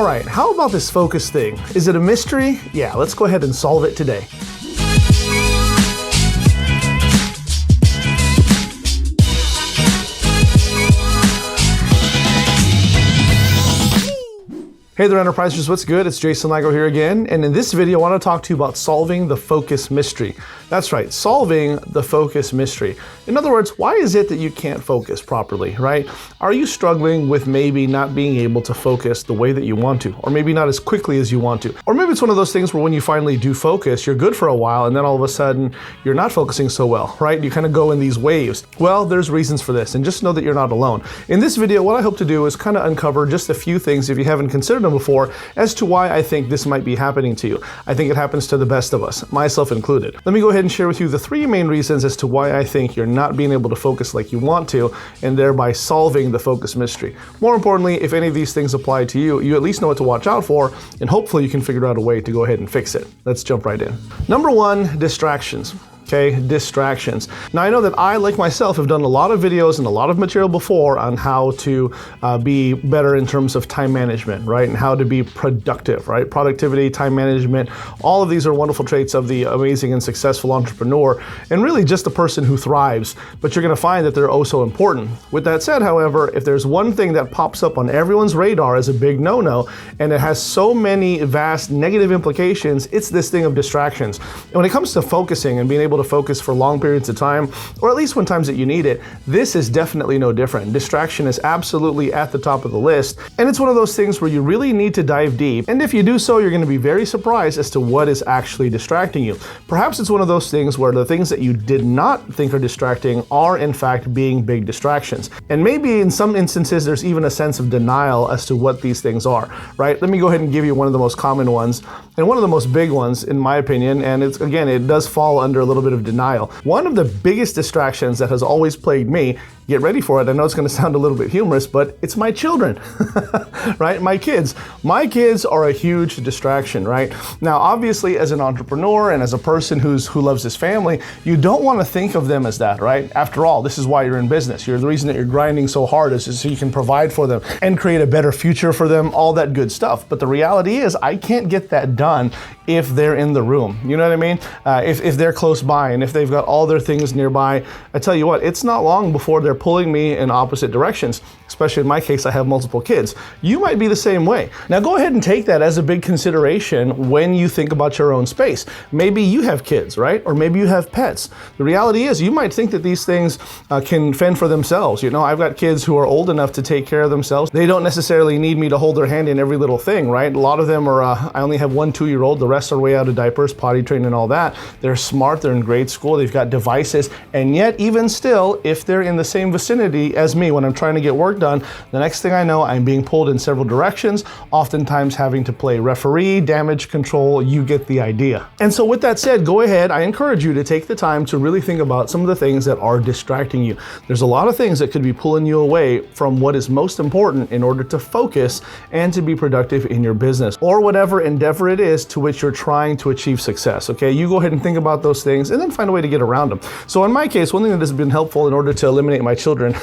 All right, how about this focus thing? Is it a mystery? Yeah, let's go ahead and solve it today. Hey there, Enterprisers, what's good? It's Jason Lago here again, and in this video I want to talk to you about solving the focus mystery. That's right, solving the focus mystery. In other words, why is it that you can't focus properly, right? Are you struggling with maybe not being able to focus the way that you want to, or maybe not as quickly as you want to? Or maybe it's one of those things where when you finally do focus, you're good for a while, and then all of a sudden you're not focusing so well, right? You kind of go in these waves. Well, there's reasons for this, and just know that you're not alone. In this video, what I hope to do is kind of uncover just a few things, if you haven't considered them before, as to why I think this might be happening to you. I think it happens to the best of us, myself included. Let me go ahead and share with you the 3 main reasons as to why I think you're not being able to focus like you want to, and thereby solving the focus mystery. More importantly, if any of these things apply to you, you at least know what to watch out for, and hopefully you can figure out a way to go ahead and fix it. Let's jump right in. Number 1, distractions. Okay, distractions. Now I know that I, like myself, have done a lot of videos and a lot of material before on how to be better in terms of time management, right? And how to be productive, right? Productivity, time management, all of these are wonderful traits of the amazing and successful entrepreneur, and really just the person who thrives, but you're gonna find that they're oh so important. With that said, however, if there's one thing that pops up on everyone's radar as a big no-no, and it has so many vast negative implications, it's this thing of distractions. And when it comes to focusing and being able to focus for long periods of time, or at least when times that you need it, this is definitely no different. Distraction is absolutely at the top of the list, and it's one of those things where you really need to dive deep, and if you do so, you're going to be very surprised as to what is actually distracting you. Perhaps it's one of those things where the things that you did not think are distracting are in fact being big distractions, and maybe in some instances there's even a sense of denial as to what these things are, right? Let me go ahead and give you one of the most common ones, and one of the most big ones in my opinion, and it's, again, it does fall under a little bit of denial. One of the biggest distractions that has always plagued me, get ready for it, I know it's going to sound a little bit humorous, but it's my children, right? My kids. My kids are a huge distraction, right? Now, obviously, as an entrepreneur and as a person who loves his family, you don't want to think of them as that, right? After all, this is why you're in business. The reason that you're grinding so hard is so you can provide for them and create a better future for them, all that good stuff. But the reality is, I can't get that done if they're in the room. You know what I mean? If they're close by and if they've got all their things nearby, I tell you what, it's not long before they're pulling me in opposite directions. Especially in my case, I have multiple kids. You might be the same way. Now go ahead and take that as a big consideration when you think about your own space. Maybe you have kids, right? Or maybe you have pets. The reality is you might think that these things can fend for themselves. You know, I've got kids who are old enough to take care of themselves. They don't necessarily need me to hold their hand in every little thing, right? A lot of them are, I only have 1 2-year-old, the rest are way out of diapers, potty trained and all that. They're smart, they're in grade school, they've got devices, and yet even still, if they're in the same vicinity as me when I'm trying to get work done, the next thing I know, I'm being pulled in several directions, oftentimes having to play referee, damage control, you get the idea. And so with that said, go ahead, I encourage you to take the time to really think about some of the things that are distracting you. There's a lot of things that could be pulling you away from what is most important in order to focus and to be productive in your business, or whatever endeavor it is to which you're trying to achieve success, okay? You go ahead and think about those things and then find a way to get around them. So in my case, one thing that has been helpful in order to eliminate my children,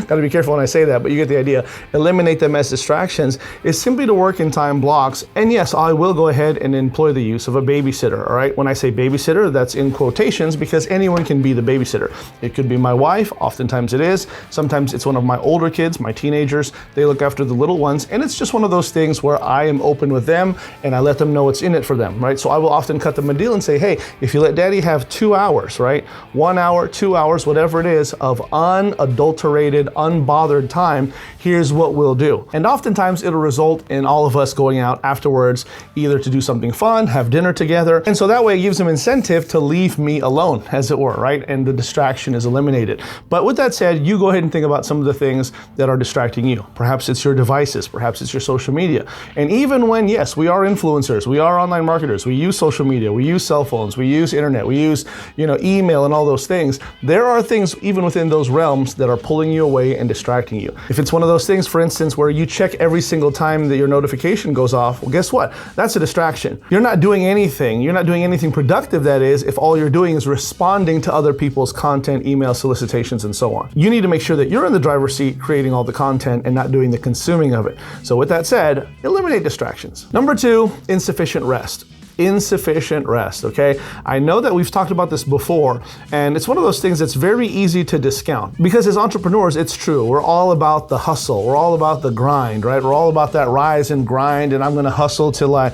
gotta be careful when I say that, but you get the idea, eliminate them as distractions, is simply to work in time blocks. And yes, I will go ahead and employ the use of a babysitter, all right? When I say babysitter, that's in quotations because anyone can be the babysitter. It could be my wife, oftentimes it is. Sometimes it's one of my older kids, my teenagers, they look after the little ones, and it's just one of those things where I am open with them and I let them know what's in it for them, right? So I will often cut them a deal and say, hey, if you let daddy have 2 hours, right? 1 hour, 2 hours, whatever it is, of unadulterated, unbothered time, here's what we'll do. And oftentimes it'll result in all of us going out afterwards, either to do something fun, have dinner together. And so that way it gives them incentive to leave me alone, as it were, right? And the distraction is eliminated. But with that said, you go ahead and think about some of the things that are distracting you. Perhaps it's your devices, perhaps it's your social media. And even when, yes, we are influencers, we are online marketers, we use social media, we use cell phones, we use internet, we use, email and all those things, there are things even within those realms that are pulling you away and distracting you. If it's one of those things, for instance, where you check every single time that your notification goes off, well, guess what? That's a distraction. You're not doing anything. You're not doing anything productive, that is, if all you're doing is responding to other people's content, email solicitations, and so on. You need to make sure that you're in the driver's seat creating all the content and not doing the consuming of it. So with that said, eliminate distractions. Number 2, insufficient rest. Insufficient rest, okay? I know that we've talked about this before, and it's one of those things that's very easy to discount, because as entrepreneurs, it's true. We're all about the hustle. We're all about the grind, right? We're all about that rise and grind, and I'm gonna hustle till I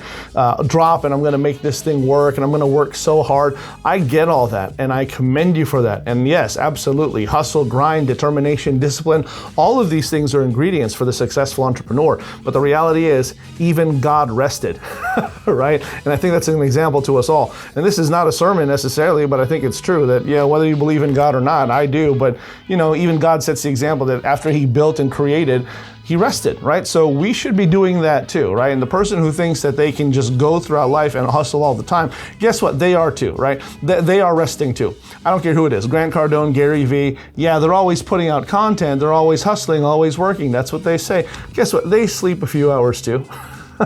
drop, and I'm gonna make this thing work, and I'm gonna work so hard. I get all that, and I commend you for that. And yes, absolutely, hustle, grind, determination, discipline, all of these things are ingredients for the successful entrepreneur. But the reality is, even God rested, right? And I think that's an example to us all. And this is not a sermon necessarily, but I think it's true that, whether you believe in God or not, I do, but even God sets the example that after he built and created, he rested, right? So we should be doing that too, right? And the person who thinks that they can just go throughout life and hustle all the time, guess what? They are too, right? They are resting too. I don't care who it is, Grant Cardone, Gary Vee, they're always putting out content, they're always hustling, always working. That's what they say. Guess what? They sleep a few hours too.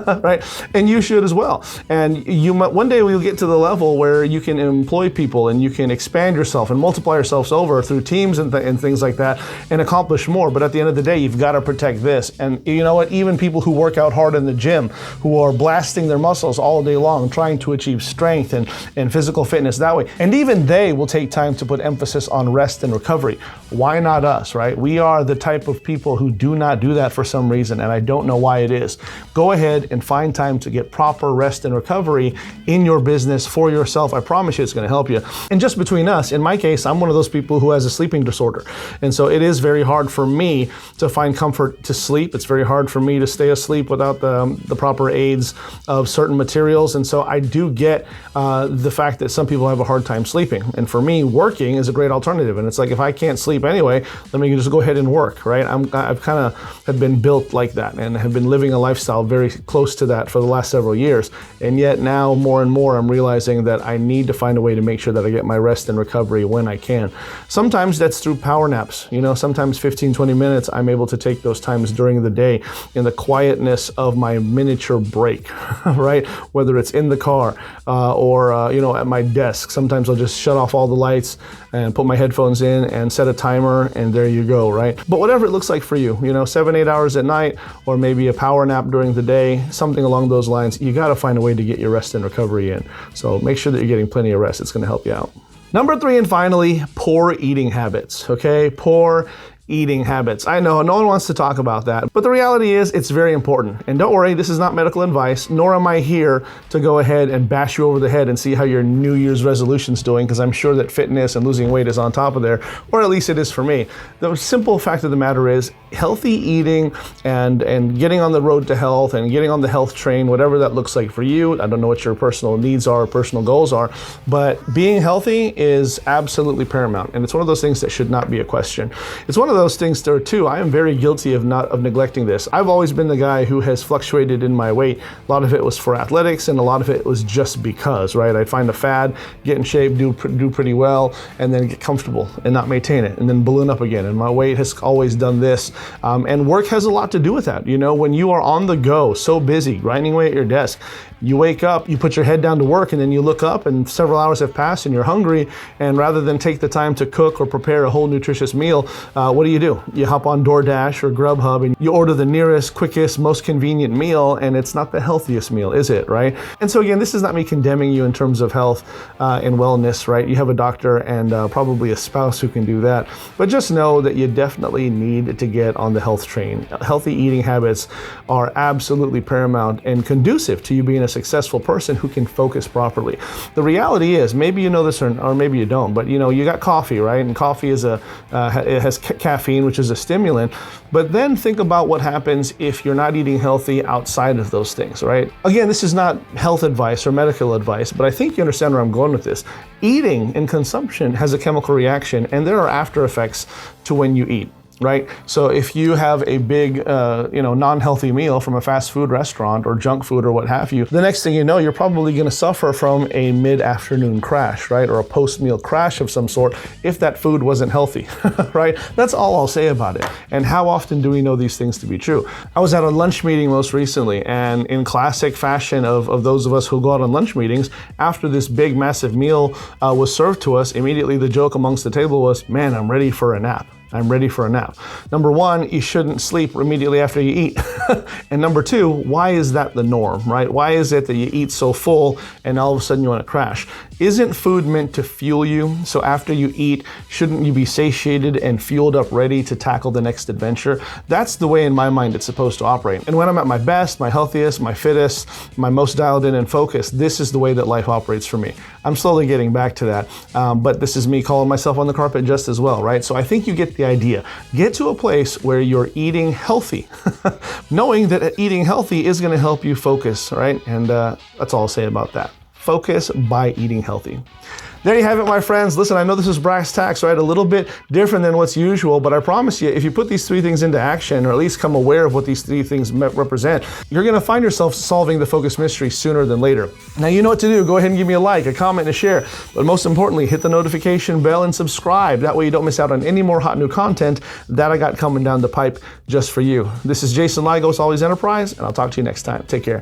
Right? And you should as well. And one day we'll get to the level where you can employ people and you can expand yourself and multiply yourselves over through teams and things like that and accomplish more. But at the end of the day, you've got to protect this. And you know what? Even people who work out hard in the gym, who are blasting their muscles all day long, trying to achieve strength and physical fitness that way, and even they will take time to put emphasis on rest and recovery. Why not us, right? We are the type of people who do not do that for some reason, and I don't know why it is. Go ahead and find time to get proper rest and recovery in your business for yourself. I promise you it's going to help you. And just between us, in my case, I'm one of those people who has a sleeping disorder. And so it is very hard for me to find comfort to sleep. It's very hard for me to stay asleep without the proper aids of certain materials. And so I do get the fact that some people have a hard time sleeping. And for me, working is a great alternative. And it's like, if I can't sleep anyway, let me just go ahead and work, right? I've kind of have been built like that and have been living a lifestyle very close to that for the last several years. And yet now more and more I'm realizing that I need to find a way to make sure that I get my rest and recovery when I can. Sometimes that's through power naps. Sometimes 15, 20 minutes, I'm able to take those times during the day in the quietness of my miniature break, right? Whether it's in the car or at my desk. Sometimes I'll just shut off all the lights and put my headphones in and set a timer, and there you go, right? But whatever it looks like for you, 7-8 hours at night, or maybe a power nap during the day, something along those lines, you got to find a way to get your rest and recovery in. So make sure that you're getting plenty of rest. It's going to help you out. Number 3, and finally, poor eating habits, okay? Poor eating habits. I know no one wants to talk about that, but the reality is it's very important. And don't worry, this is not medical advice, nor am I here to go ahead and bash you over the head and see how your New Year's resolution's doing, because I'm sure that fitness and losing weight is on top of there, or at least it is for me. The simple fact of the matter is healthy eating and getting on the road to health and getting on the health train, whatever that looks like for you. I don't know what your personal needs are, personal goals are, but being healthy is absolutely paramount. And it's one of those things that should not be a question. It's one of those things there too. I am very guilty of neglecting this. I've always been the guy who has fluctuated in my weight. A lot of it was for athletics, and a lot of it was just because, right? I'd find a fad, get in shape, do pretty well, and then get comfortable and not maintain it, and then balloon up again. And my weight has always done this. And work has a lot to do with that. When you are on the go, so busy, grinding away at your desk, you wake up, you put your head down to work, and then you look up and several hours have passed and you're hungry, and rather than take the time to cook or prepare a whole nutritious meal, what do? You hop on DoorDash or Grubhub and you order the nearest, quickest, most convenient meal, and it's not the healthiest meal, is it, right? And so again, this is not me condemning you in terms of health and wellness, right? You have a doctor and probably a spouse who can do that, but just know that you definitely need to get on the health train. Healthy eating habits are absolutely paramount and conducive to you being a successful person who can focus properly. The reality is, maybe you know this or maybe you don't, but you got coffee, right? And coffee is it has caffeine, which is a stimulant. But then think about what happens if you're not eating healthy outside of those things, right? Again, this is not health advice or medical advice, but I think you understand where I'm going with this. Eating and consumption has a chemical reaction, and there are after effects to when you eat. right? So if you have a big, non-healthy meal from a fast food restaurant or junk food or what have you, the next thing you know, you're probably going to suffer from a mid-afternoon crash, right? Or a post-meal crash of some sort if that food wasn't healthy, right? That's all I'll say about it. And how often do we know these things to be true? I was at a lunch meeting most recently, and in classic fashion of those of us who go out on lunch meetings, after this big, massive meal was served to us, immediately the joke amongst the table was, man, I'm ready for a nap. I'm ready for a nap. Number one, you shouldn't sleep immediately after you eat. And number two, why is that the norm, right? Why is it that you eat so full and all of a sudden you want to crash? Isn't food meant to fuel you? So after you eat, shouldn't you be satiated and fueled up, ready to tackle the next adventure? That's the way in my mind it's supposed to operate. And when I'm at my best, my healthiest, my fittest, my most dialed in and focused, this is the way that life operates for me. I'm slowly getting back to that, but this is me calling myself on the carpet just as well, right? So I think you get the idea. Get to a place where you're eating healthy, knowing that eating healthy is going to help you focus, right? And that's all I'll say about that. Focus by eating healthy. There you have it, my friends. Listen, I know this is brass tacks, right? A little bit different than what's usual, but I promise you, if you put these three things into action, or at least come aware of what these three things represent, you're going to find yourself solving the focus mystery sooner than later. Now, you know what to do. Go ahead and give me a like, a comment, and a share. But most importantly, hit the notification bell and subscribe. That way you don't miss out on any more hot new content that I got coming down the pipe just for you. This is Jason Lygos, Always Enterprise, and I'll talk to you next time. Take care.